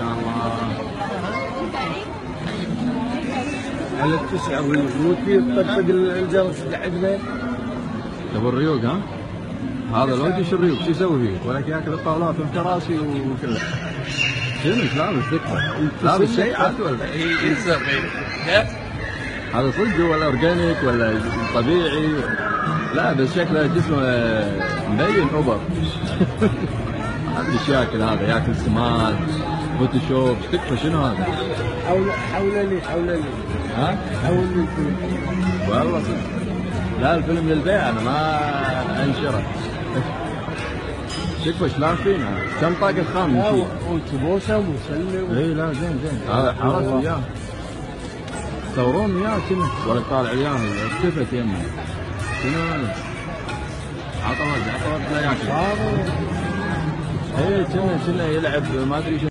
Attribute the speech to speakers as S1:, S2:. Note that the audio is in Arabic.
S1: شاء الله.
S2: على التسعة والكيف طقطق الجرس العدمين.
S1: ابو الريوق ها؟ هذا الولد ايش الريوق؟ شو يسوي فيه؟ ولك ياكل الطاولات والكراسي وكله. شنو ايش لابس ذكر؟ لابس شيء عاد ولا؟ هذا صدق ولا اورجانيك ولا طبيعي؟ لا بس شكله جسمه مبين اوبر. هذا ايش ياكل هذا؟ ياكل سماد فوتوشوب تكفى شنو هذا؟
S2: حولني
S1: ها؟
S2: حولني الفيلم.
S1: والله صدق. لا الفيلم للبيع انا ما انشره. تكفى شلون فينا؟ كم طاقة خام نشيل؟
S2: وتبوسه ومسلم.
S1: اي لا زين هذا حرس وياه. تصورون وياه شنو؟ ولا طالع وياه اختفت يمه. شنو هذا؟ عطوت لا ياكل. اي كنا يلعب ما ادري شو